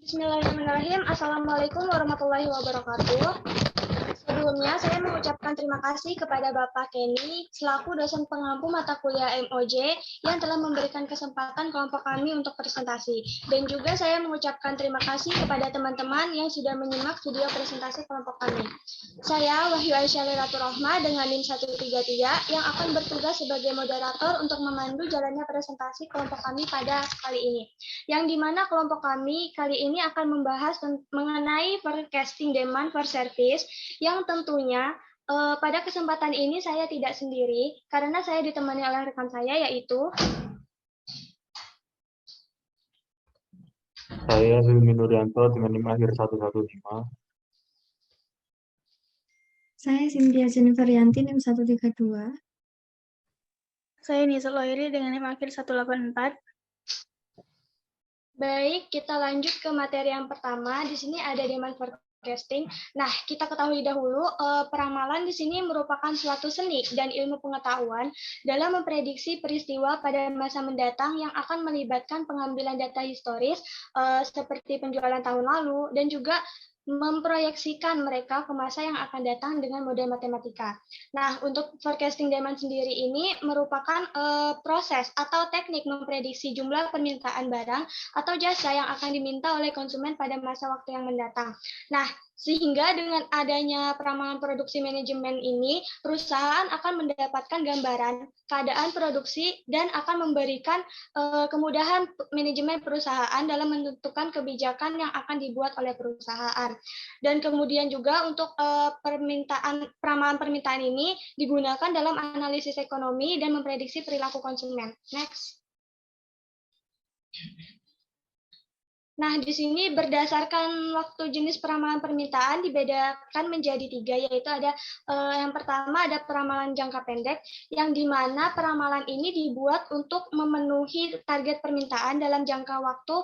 Bismillahirrahmanirrahim. Assalamualaikum warahmatullahi wabarakatuh. Sebelumnya, saya mengucapkan terima kasih kepada Bapak Kenny selaku dosen pengampu mata kuliah MOJ yang telah memberikan kesempatan kelompok kami untuk presentasi. Dan juga saya mengucapkan terima kasih kepada teman-teman yang sudah menyimak video presentasi kelompok kami. Saya Wahyu Aisyah Liratul Rahma dengan NIM 133 yang akan bertugas sebagai moderator untuk memandu jalannya presentasi kelompok kami pada kali ini. Yang dimana kelompok kami kali ini akan membahas mengenai forecasting demand for service yang tentunya pada kesempatan ini saya tidak sendiri karena saya ditemani oleh rekan saya yaitu Saya Hilmi Nuryanto dengan NIM akhir 115. Saya Cynthia Jennifer Yanti, NIM 132. Saya Nisa Loiri dengan NIM akhir 184. Baik, kita lanjut ke materi yang pertama. Di sini ada demand forecasting. Nah, kita ketahui dahulu peramalan di sini merupakan suatu seni dan ilmu pengetahuan dalam memprediksi peristiwa pada masa mendatang yang akan melibatkan pengambilan data historis seperti penjualan tahun lalu dan juga memproyeksikan mereka ke masa yang akan datang dengan model matematika. Nah, untuk forecasting demand sendiri ini merupakan proses atau teknik memprediksi jumlah permintaan barang atau jasa yang akan diminta oleh konsumen pada masa waktu yang mendatang. Nah, sehingga dengan adanya peramalan produksi manajemen ini, perusahaan akan mendapatkan gambaran keadaan produksi dan akan memberikan kemudahan manajemen perusahaan dalam menentukan kebijakan yang akan dibuat oleh perusahaan. Dan kemudian juga untuk peramalan permintaan ini digunakan dalam analisis ekonomi dan memprediksi perilaku konsumen. Next. Nah, di sini berdasarkan waktu jenis peramalan permintaan dibedakan menjadi 3, yaitu ada yang pertama ada peramalan jangka pendek, yang dimana peramalan ini dibuat untuk memenuhi target permintaan dalam jangka waktu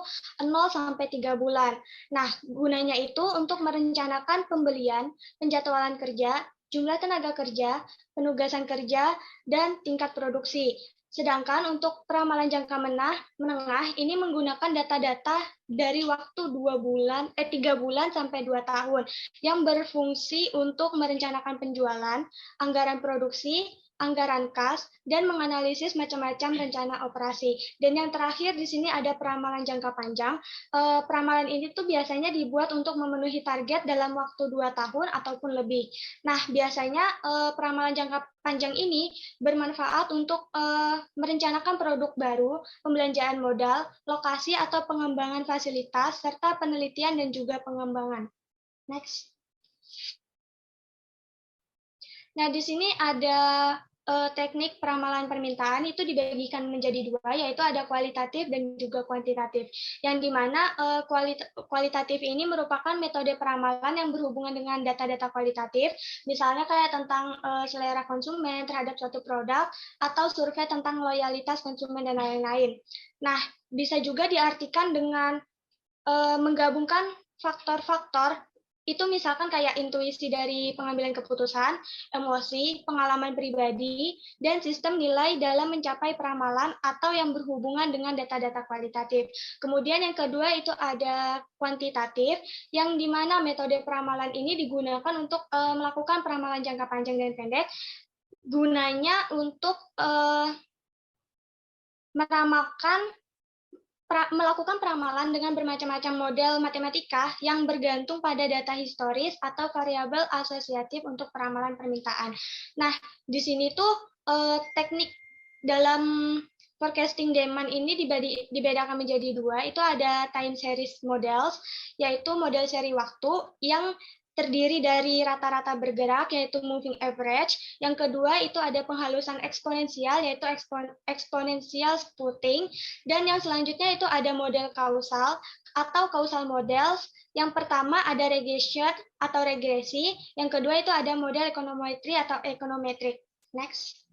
0 sampai 3 bulan. Nah, gunanya itu untuk merencanakan pembelian, penjadwalan kerja, jumlah tenaga kerja, penugasan kerja, dan tingkat produksi. Sedangkan untuk peramalan jangka menengah ini menggunakan data-data dari waktu 3 bulan sampai 2 tahun yang berfungsi untuk merencanakan penjualan, anggaran produksi, anggaran kas, dan menganalisis macam-macam rencana operasi. Dan yang terakhir di sini ada peramalan jangka panjang. Peramalan ini tuh biasanya dibuat untuk memenuhi target dalam waktu 2 tahun ataupun lebih. Nah, biasanya peramalan jangka panjang ini bermanfaat untuk merencanakan produk baru, pembelanjaan modal, lokasi atau pengembangan fasilitas, serta penelitian dan juga pengembangan. Next. Nah, di sini ada teknik peramalan permintaan itu dibagikan menjadi 2, yaitu ada kualitatif dan juga kuantitatif. Yang dimana kualitatif ini merupakan metode peramalan yang berhubungan dengan data-data kualitatif, misalnya kayak tentang selera konsumen terhadap suatu produk, atau survei tentang loyalitas konsumen dan lain-lain. Nah, bisa juga diartikan dengan menggabungkan faktor-faktor itu misalkan kayak intuisi dari pengambilan keputusan, emosi, pengalaman pribadi, dan sistem nilai dalam mencapai peramalan atau yang berhubungan dengan data-data kualitatif. Kemudian yang kedua itu ada kuantitatif, yang dimana metode peramalan ini digunakan untuk melakukan peramalan jangka panjang dan pendek, gunanya untuk melakukan peramalan dengan bermacam-macam model matematika yang bergantung pada data historis atau variabel asosiatif untuk peramalan permintaan. Nah, di sini tuh teknik dalam forecasting demand ini dibedakan menjadi 2, itu ada time series models, yaitu model seri waktu yang terdiri dari rata-rata bergerak, yaitu moving average. Yang kedua itu ada penghalusan eksponensial, yaitu exponential splitting. Dan yang selanjutnya itu ada model kausal atau causal models. Yang pertama ada regression atau regresi. Yang kedua itu ada model econometry atau econometric. Next.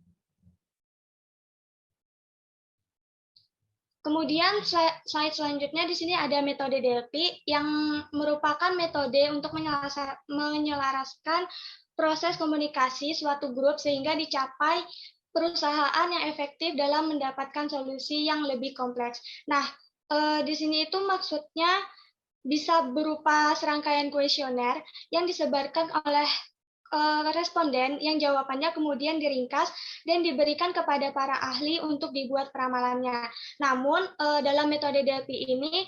Kemudian slide selanjutnya di sini ada metode Delphi yang merupakan metode untuk menyelaraskan proses komunikasi suatu grup sehingga dicapai perusahaan yang efektif dalam mendapatkan solusi yang lebih kompleks. Nah, di sini itu maksudnya bisa berupa serangkaian kuesioner yang disebarkan oleh responden yang jawabannya kemudian diringkas dan diberikan kepada para ahli untuk dibuat peramalannya. Namun dalam metode DLP ini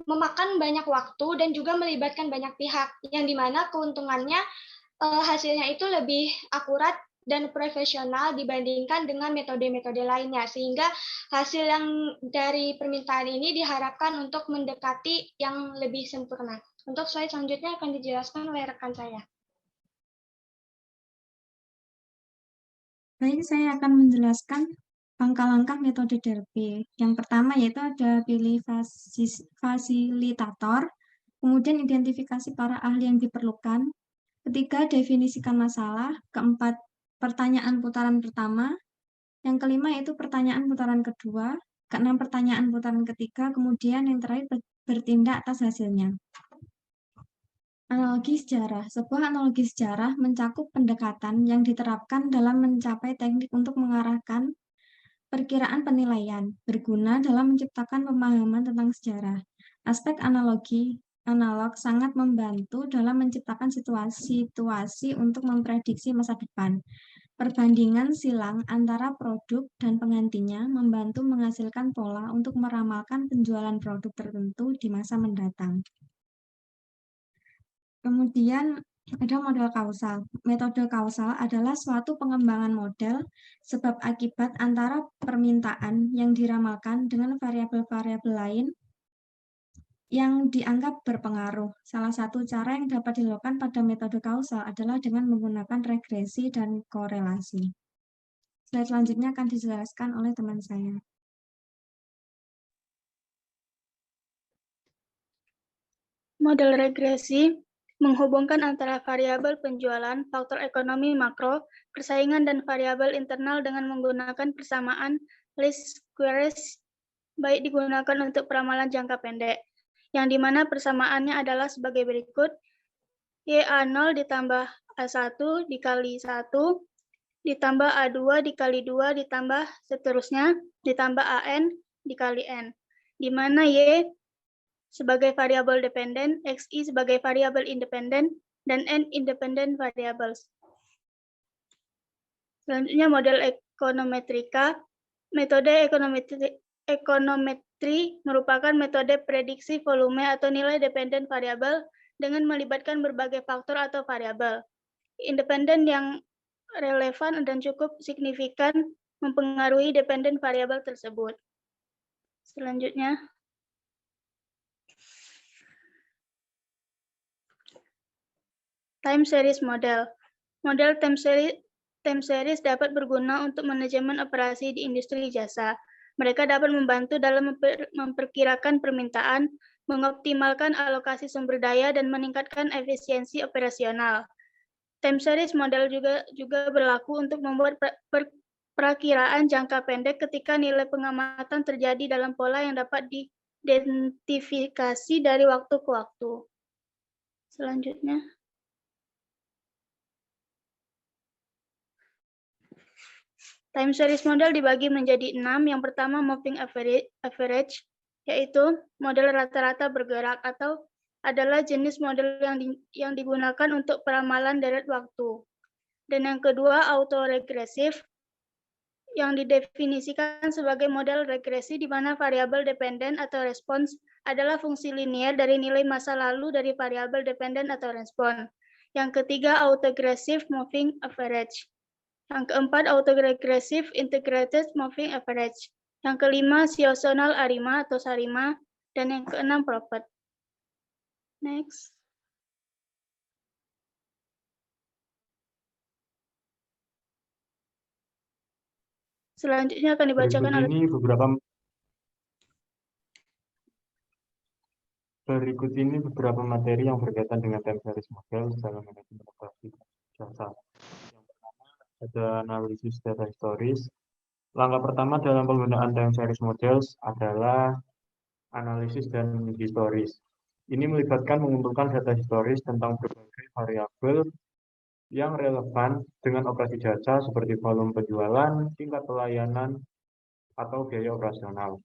memakan banyak waktu dan juga melibatkan banyak pihak, yang dimana keuntungannya hasilnya itu lebih akurat dan profesional dibandingkan dengan metode-metode lainnya, sehingga hasil yang dari permintaan ini diharapkan untuk mendekati yang lebih sempurna. Untuk slide selanjutnya akan dijelaskan oleh rekan saya. Baik, saya akan menjelaskan langkah-langkah metode DLP. Yang pertama yaitu ada pilih fasilitator, kemudian identifikasi para ahli yang diperlukan, ketiga definisikan masalah, keempat pertanyaan putaran pertama, yang kelima yaitu pertanyaan putaran kedua, keenam pertanyaan putaran ketiga, kemudian yang terakhir bertindak atas hasilnya. Analogi sejarah. Sebuah analogi sejarah mencakup pendekatan yang diterapkan dalam mencapai teknik untuk mengarahkan perkiraan penilaian, berguna dalam menciptakan pemahaman tentang sejarah. Aspek analog sangat membantu dalam menciptakan situasi untuk memprediksi masa depan. Perbandingan silang antara produk dan penggantinya membantu menghasilkan pola untuk meramalkan penjualan produk tertentu di masa mendatang. Kemudian ada model kausal. Metode kausal adalah suatu pengembangan model sebab akibat antara permintaan yang diramalkan dengan variabel-variabel lain yang dianggap berpengaruh. Salah satu cara yang dapat dilakukan pada metode kausal adalah dengan menggunakan regresi dan korelasi. Slide selanjutnya akan dijelaskan oleh teman saya. Model regresi menghubungkan antara variabel penjualan, faktor ekonomi makro, persaingan, dan variabel internal dengan menggunakan persamaan least squares, baik digunakan untuk peramalan jangka pendek, yang dimana persamaannya adalah sebagai berikut: YA0 ditambah A1 dikali 1, ditambah A2 dikali 2, ditambah seterusnya, ditambah AN dikali N, di mana Y sebagai variabel dependen, XI sebagai variabel independen, dan N independent variables. Selanjutnya model ekonometrika. Metode ekonometri merupakan metode prediksi volume atau nilai dependen variabel dengan melibatkan berbagai faktor atau variabel independen yang relevan dan cukup signifikan mempengaruhi dependen variabel tersebut. Selanjutnya, time series model. Model time series dapat berguna untuk manajemen operasi di industri jasa. Mereka dapat membantu dalam memperkirakan permintaan, mengoptimalkan alokasi sumber daya, dan meningkatkan efisiensi operasional. Time series model juga berlaku untuk membuat perakiraan jangka pendek ketika nilai pengamatan terjadi dalam pola yang dapat diidentifikasi dari waktu ke waktu. Selanjutnya, time series model dibagi menjadi 6. Yang pertama, moving average, yaitu model rata-rata bergerak atau adalah jenis model yang digunakan untuk peramalan deret waktu. Dan yang kedua, autoregressive, yang didefinisikan sebagai model regresi di mana variabel dependen atau respons adalah fungsi linier dari nilai masa lalu dari variabel dependen atau respon. Yang ketiga, autoregressive moving average. Yang keempat, autoregressive integrated moving average. Yang kelima, seasonal ARIMA atau SARIMA. Dan yang keenam, Prophet. Next. Selanjutnya akan dibacakan oleh Berikut ini beberapa materi yang berkaitan dengan time series model dalam manajemen operasi jasa. Yang pertama ada analisis data historis. Langkah pertama dalam penggunaan time series models adalah analisis dan historis. Ini melibatkan mengumpulkan data historis tentang berbagai variabel yang relevan dengan operasi jasa seperti volume penjualan, tingkat pelayanan, atau biaya operasional.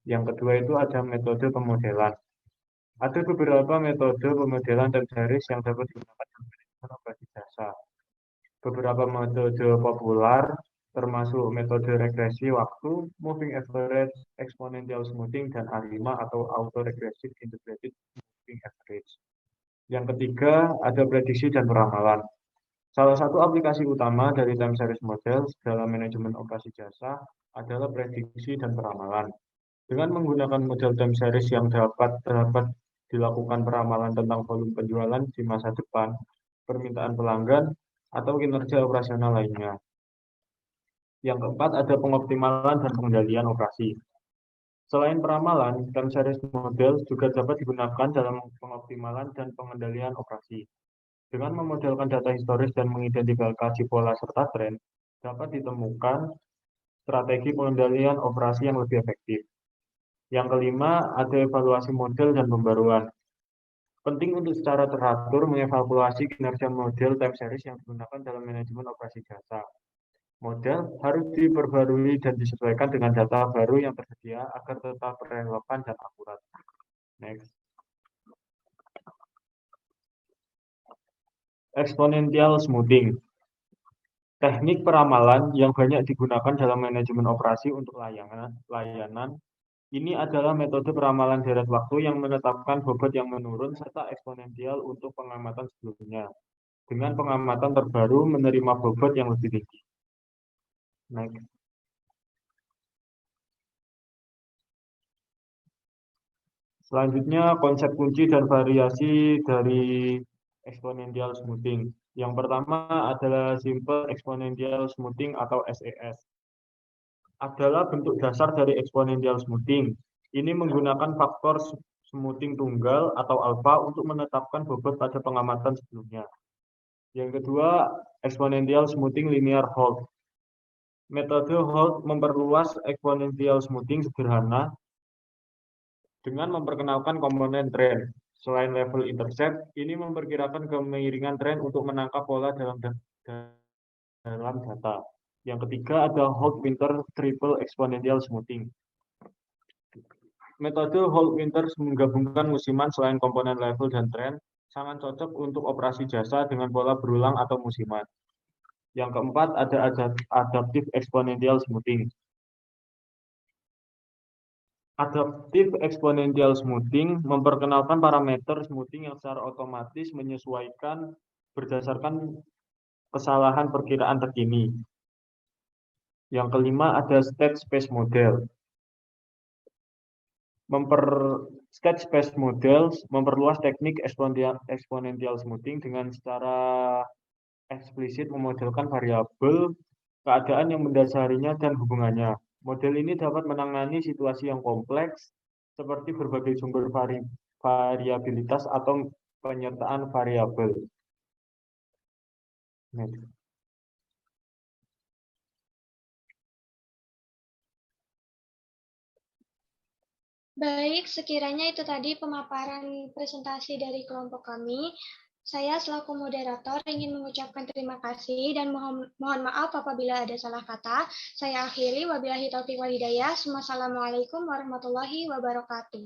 Yang kedua itu ada metode pemodelan. Ada beberapa metode pemodelan time series yang dapat digunakan dalam manajemen operasi jasa. Beberapa metode populer termasuk metode regresi waktu, moving average, exponential smoothing, dan ARIMA atau auto-regressive integrated moving average. Yang ketiga, ada prediksi dan peramalan. Salah satu aplikasi utama dari time series model dalam manajemen operasi jasa adalah prediksi dan peramalan. Dengan menggunakan model time series yang dapat dilakukan peramalan tentang volume penjualan di masa depan, permintaan pelanggan, atau kinerja operasional lainnya. Yang keempat, ada pengoptimalan dan pengendalian operasi. Selain peramalan, time series model juga dapat digunakan dalam pengoptimalan dan pengendalian operasi. Dengan memodelkan data historis dan mengidentifikasi pola serta tren, dapat ditemukan strategi pengendalian operasi yang lebih efektif. Yang kelima, ada evaluasi model dan pembaruan. Penting untuk secara teratur mengevaluasi kinerja model time series yang digunakan dalam manajemen operasi jasa. Model harus diperbarui dan disesuaikan dengan data baru yang tersedia agar tetap relevan dan akurat. Next. Exponential smoothing. Teknik peramalan yang banyak digunakan dalam manajemen operasi untuk layanan. Ini adalah metode peramalan deret waktu yang menetapkan bobot yang menurun serta eksponensial untuk pengamatan sebelumnya. Dengan pengamatan terbaru menerima bobot yang lebih tinggi. Next. Selanjutnya, konsep kunci dan variasi dari exponential smoothing. Yang pertama adalah simple exponential smoothing atau SES. Adalah bentuk dasar dari exponential smoothing. Ini menggunakan faktor smoothing tunggal atau alfa untuk menetapkan bobot pada pengamatan sebelumnya. Yang kedua, exponential smoothing linear Holt. Metode Holt memperluas exponential smoothing sederhana dengan memperkenalkan komponen tren. Selain level intercept, ini memperkirakan kemiringan tren untuk menangkap pola dalam data. Yang ketiga ada Holt-Winter Triple Exponential Smoothing. Metode Holt-Winter menggabungkan musiman selain komponen level dan tren, sangat cocok untuk operasi jasa dengan pola berulang atau musiman. Yang keempat ada Adaptive Exponential Smoothing. Adaptive Exponential Smoothing memperkenalkan parameter smoothing yang secara otomatis menyesuaikan berdasarkan kesalahan perkiraan terkini. Yang kelima ada State Space Model. State Space Model memperluas teknik exponential smoothing dengan secara eksplisit memodelkan variabel, keadaan yang mendasarinya, dan hubungannya. Model ini dapat menangani situasi yang kompleks, seperti berbagai sumber variabilitas atau penyertaan variabel. Next. Baik, sekiranya itu tadi pemaparan presentasi dari kelompok kami. Saya selaku moderator ingin mengucapkan terima kasih dan mohon maaf apabila ada salah kata. Saya akhiri, wabillahi taufiq wal hidayah. Wassalamualaikum warahmatullahi wabarakatuh.